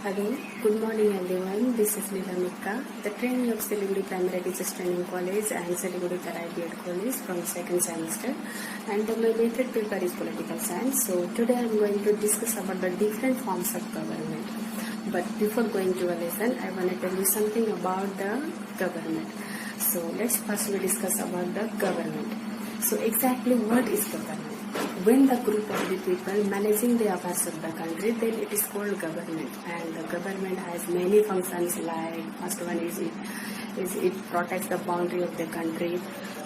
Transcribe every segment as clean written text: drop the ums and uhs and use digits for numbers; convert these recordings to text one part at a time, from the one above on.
Hello, good morning everyone. This is Leela Mikka, the trainee of Siliguri Primary Teachers Training College and Siliguri Tarai B.Ed College from second semester. And my method paper is political science. So today I am going to discuss about the different forms of government. But before going to a lesson, I want to tell you something about the government. So let's firstly discuss about the government. So exactly what is government? When the group of the people managing the affairs of the country, then it is called government. And the government has many functions, like first one is it protects the boundary of the country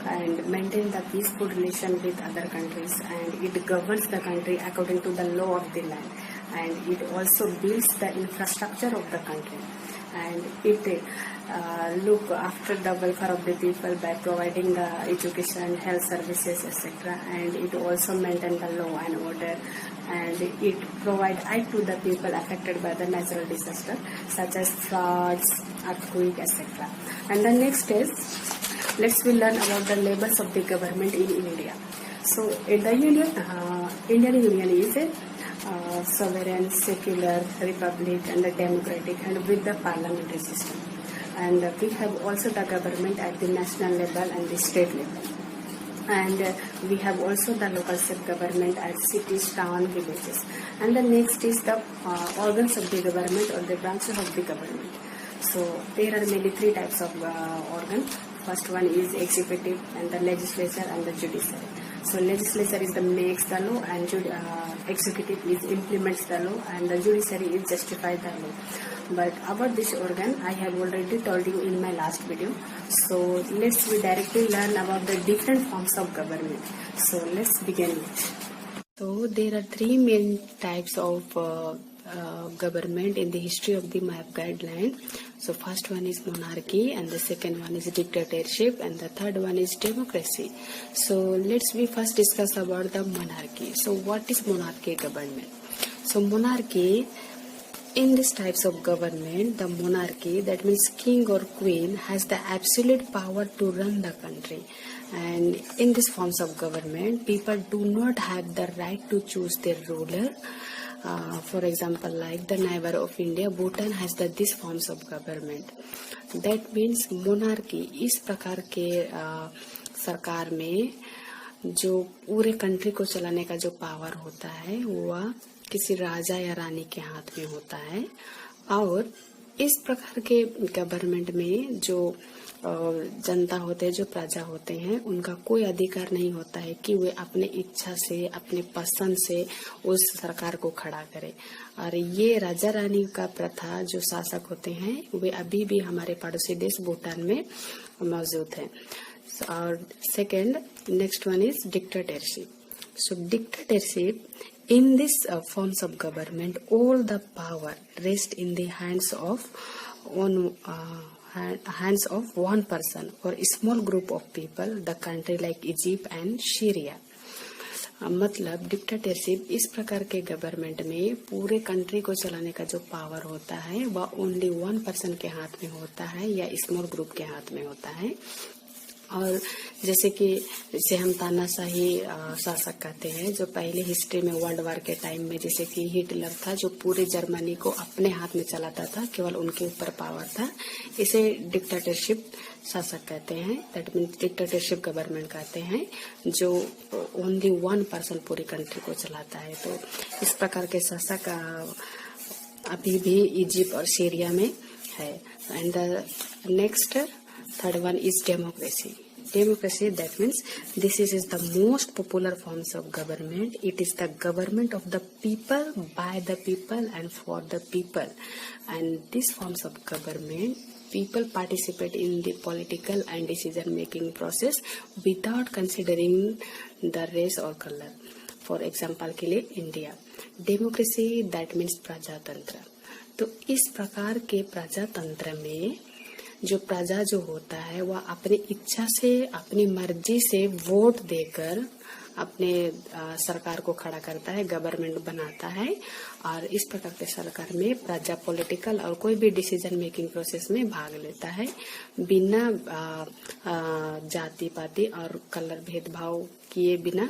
and maintain the peaceful relation with other countries, and it governs the country according to the law of the land, and it also builds the infrastructure of the country, and it look after the welfare of the people by providing the education, health services, etc. And it also maintain the law and order, and it provide aid to the people affected by the natural disaster such as floods, earthquake, etc. And the next is, let's learn about the levels of the government in India. So in the Indian Union is a sovereign, secular republic and a democratic, and with the parliamentary system. And we have also the government at the national level and the state level. And we have also the local self-government at cities, towns, villages. And the next is the organs of the government or the branches of the government. So there are mainly three types of organs. First one is executive, and the legislature and the judiciary. So legislature is the makes the law, and executive is implements the law, and the judiciary is justify the law. But about this organ, I have already told you in my last video. So let's directly learn about the different forms of government. So let's begin it. So there are three main types of government in the history of the MAP guideline. So first one is monarchy, and the second one is dictatorship, and the third one is democracy. So let's first discuss about the monarchy. So what is monarchy government? So monarchy, in these types of government, the monarchy, that means king or queen, has the absolute power to run the country. And in these forms of government, people do not have the right to choose their ruler. For example, like the neighbor of India, Bhutan has these forms of government. That means monarchy, इस प्रकार के सरकार में जो पूरे country को चलाने का जो पावर होता है वह किसी राजा या रानी के हाथ में होता है, और इस प्रकार के गवर्नमेंट में जो जनता होते हैं, जो प्रजा होते हैं, उनका कोई अधिकार नहीं होता है कि वे अपने इच्छा से, अपने पसंद से उस सरकार को खड़ा करें। और ये राजा रानी का प्रथा जो शासक होते हैं वे अभी भी हमारे पड़ोसी देश भूटान में मौजूद है। और second, next one is dictatorship. So dictatorship, in this forms of government, all the power rests in the hands of one person or a small group of people. The country like Egypt and Syria. मतलब dictatorship, इस प्रकार के government में पूरे country को चलाने का जो पावर होता है वह ओनली वन पर्सन के हाथ में होता है या स्मॉल ग्रुप के हाथ में होता है। और जैसे कि इसे हम तानाशाही शासक कहते हैं, जो पहले हिस्ट्री में वर्ल्ड वार के टाइम में जैसे कि हिटलर था जो पूरे जर्मनी को अपने हाथ में चलाता था, केवल उनके ऊपर पावर था, इसे डिक्टेटरशिप शासक कहते हैं। दैट मीन्स डिक्टेटरशिप गवर्नमेंट कहते हैं, जो ओनली वन पर्सन पूरी कंट्री को चलाता है। तो इस प्रकार के शासक अभी भी इजिप्ट और सीरिया में है। And the next third one is democracy. Democracy, that means this is the most popular forms of government. It is the government of the people, by the people and for the people. And these forms of government, people participate in the political and decision making process without considering the race or color. For example के लिए India, democracy that means प्रजातंत्र। तो इस प्रकार के प्रजातंत्र में जो प्रजा जो होता है वह अपनी इच्छा से, अपनी मर्जी से वोट देकर अपने सरकार को खड़ा करता है, गवर्नमेंट बनाता है, और इस प्रकार के सरकार में प्रजा पॉलिटिकल और कोई भी डिसीजन मेकिंग प्रोसेस में भाग लेता है बिना जाति पाति और कलर भेदभाव किए बिना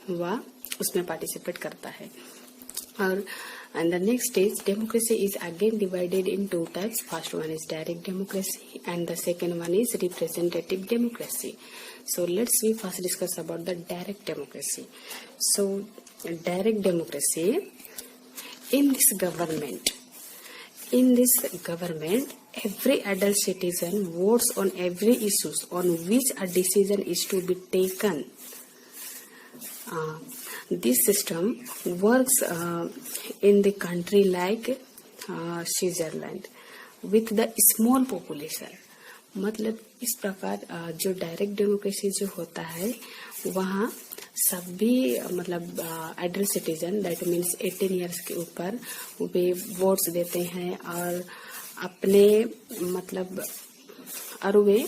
वह उसमें पार्टिसिपेट करता है। और And the next is democracy is again divided in two types. First one is direct democracy and the second one is representative democracy. So let's we first discuss about the direct democracy. So direct democracy, in this government, every adult citizen votes on every issues on which a decision is to be taken. This system works in the country like Switzerland with the small population. मतलब इस प्रकार जो direct democracy जो होता है वहाँ सभी मतलब adult citizen that means 18 years के ऊपर वे वोट्स देते हैं और अपने मतलब और वे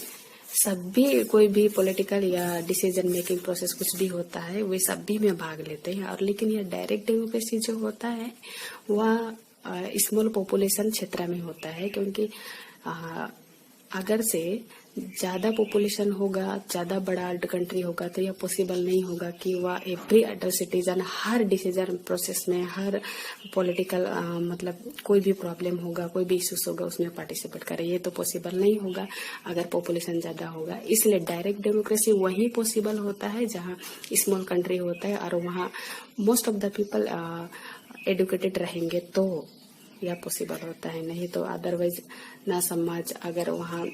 सभी कोई भी पॉलिटिकल या डिसीजन मेकिंग प्रोसेस कुछ भी होता है वे सभी में भाग लेते हैं। और लेकिन यह डायरेक्ट डेमोक्रेसी जो होता है वह स्मॉल पॉपुलेशन क्षेत्र में होता है, क्योंकि अगर से ज्यादा पॉपुलेशन होगा, ज्यादा बड़ा कंट्री होगा तो यह पॉसिबल नहीं होगा कि वह एवरी अडल्ट सिटीजन हर डिसीजन प्रोसेस में, हर पॉलिटिकल मतलब कोई भी प्रॉब्लम होगा, कोई भी इश्यूज होगा उसमें पार्टिसिपेट करे। ये तो पॉसिबल नहीं होगा अगर पॉपुलेशन ज्यादा होगा। इसलिए डायरेक्ट डेमोक्रेसी वही पॉसिबल होता है जहाँ स्मॉल कंट्री होता है और वहाँ most of the people educated रहेंगे तो यह पॉसिबल होता है, नहीं तो अदरवाइज ना समझ, अगर वहाँ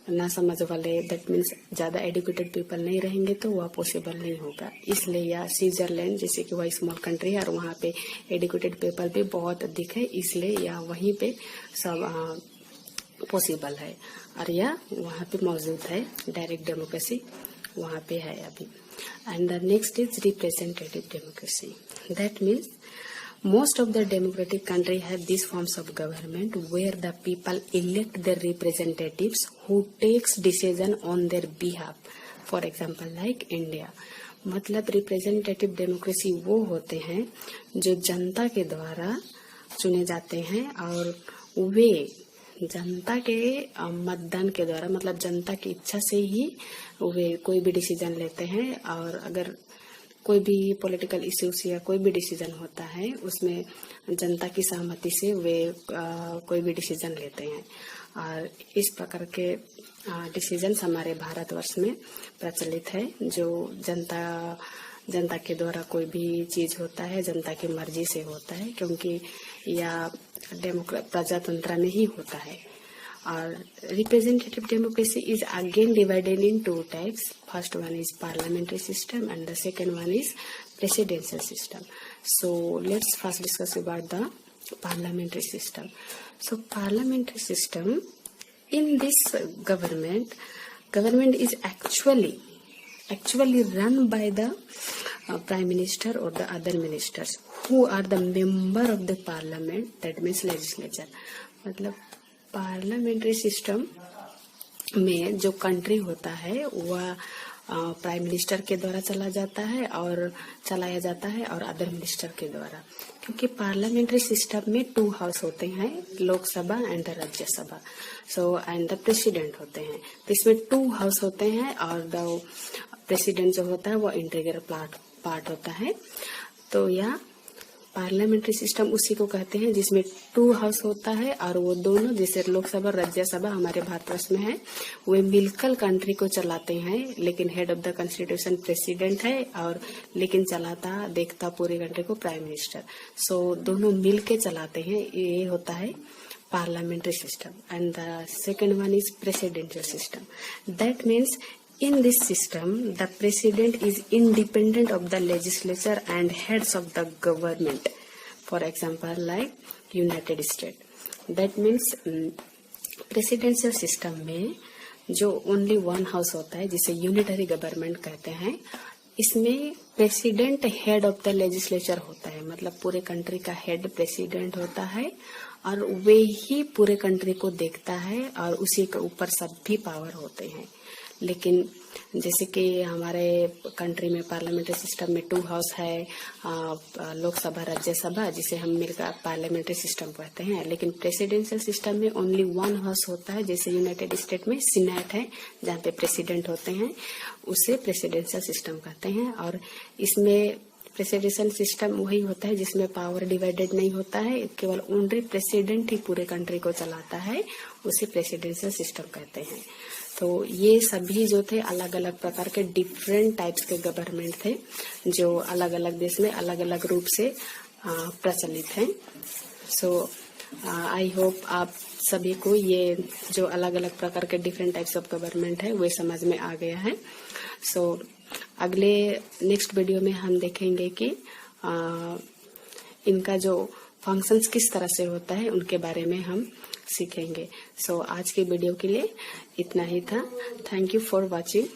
ना समझ वाले दैट मीन्स ज्यादा एडुकेटेड पीपल नहीं रहेंगे तो वह पॉसिबल नहीं होगा। इसलिए यह स्विट्जरलैंड जैसे कि वह स्मॉल कंट्री है और वहाँ पे एडुकेटेड पीपल भी बहुत अधिक है, इसलिए यह वहीं पे सब पॉसिबल है और यह वहाँ पे मौजूद है। डायरेक्ट डेमोक्रेसी वहाँ पे है अभी। And the next is representative democracy, that means most of the democratic country have these forms of government where the people elect their representatives who takes decision on their behalf. For example, like India. मतलब representative democracy वो होते हैं जो जनता के द्वारा चुने जाते हैं और वे जनता के मतदान के द्वारा मतलब जनता की इच्छा से ही वे कोई भी डिसीजन लेते हैं। और अगर कोई भी पॉलिटिकल इश्यूज या कोई भी डिसीजन होता है उसमें जनता की सहमति से वे कोई भी डिसीजन लेते हैं। और इस प्रकार के डिसीजन हमारे भारतवर्ष में प्रचलित है, जो जनता के द्वारा कोई भी चीज होता है जनता की मर्जी से होता है, क्योंकि यह प्रजातंत्र में ही होता है। और representative democracy is again divided in two types. First one is parliamentary system and the second one is presidential system. So let's first discuss about the parliamentary system. So parliamentary system, in this government is actually run by the prime minister or the other ministers who are the member of the parliament, that means legislature. मतलब parliamentary system में जो country होता है वह prime minister के द्वारा चलाया जाता है और अदर मिनिस्टर के द्वारा, क्योंकि पार्लियामेंट्री सिस्टम में 2 हाउस होते हैं, Lok Sabha and Rajya Sabha. And the president होते हैं, तो इसमें 2 हाउस होते हैं और द प्रेसिडेंट जो होता है वो इंटीग्रल पार्ट होता है। तो यह पार्लियामेंट्री सिस्टम उसी को कहते हैं जिसमें 2 हाउस होता है और वो दोनों जैसे लोकसभा राज्यसभा हमारे भारतवर्ष में है वे मिलकर कंट्री को चलाते हैं, लेकिन head of the constitution president है और लेकिन चलाता देखता पूरी कंट्री को प्राइम मिनिस्टर। सो दोनों मिलके चलाते हैं, ये होता है parliamentary system. And the second one is presidential system, that means in this system the president is independent of the legislature and heads of the government. For example, like United States, that means presidential system में जो only one house होता है जिसे unitary government कहते हैं, इसमें president head of the legislature होता है, मतलब पूरे कंट्री का हेड प्रेसिडेंट होता है और वे ही पूरे कंट्री को देखता है और उसी के ऊपर सभी पावर होते हैं। लेकिन जैसे कि हमारे कंट्री में पार्लियामेंट्री सिस्टम में 2 हाउस है, लोकसभा राज्यसभा, जिसे हम मिलकर पार्लियामेंट्री सिस्टम कहते हैं, लेकिन प्रेसिडेंशियल सिस्टम में ओनली 1 हाउस होता है, जैसे यूनाइटेड स्टेट में सीनेट है जहाँ पे प्रेसिडेंट होते हैं, उसे प्रेसिडेंशियल सिस्टम कहते हैं। और इसमें प्रेसिडेंशियल सिस्टम वही होता है जिसमें पावर डिवाइडेड नहीं होता है, केवल ओनली प्रेसिडेंट ही पूरे कंट्री को चलाता है, उसे प्रेसिडेंशियल सिस्टम कहते हैं। तो ये सभी जो थे अलग अलग प्रकार के डिफरेंट टाइप्स के गवर्नमेंट थे, जो अलग अलग देश में अलग अलग रूप से प्रचलित हैं। सो आई होप आप सभी को ये जो अलग अलग प्रकार के डिफरेंट टाइप्स ऑफ गवर्नमेंट है वे समझ में आ गया है। सो अगले नेक्स्ट वीडियो में हम देखेंगे कि इनका जो फंक्शंस किस तरह से होता है उनके बारे में हम सीखेंगे। सो आज के वीडियो के लिए इतना ही था। Thank you for watching.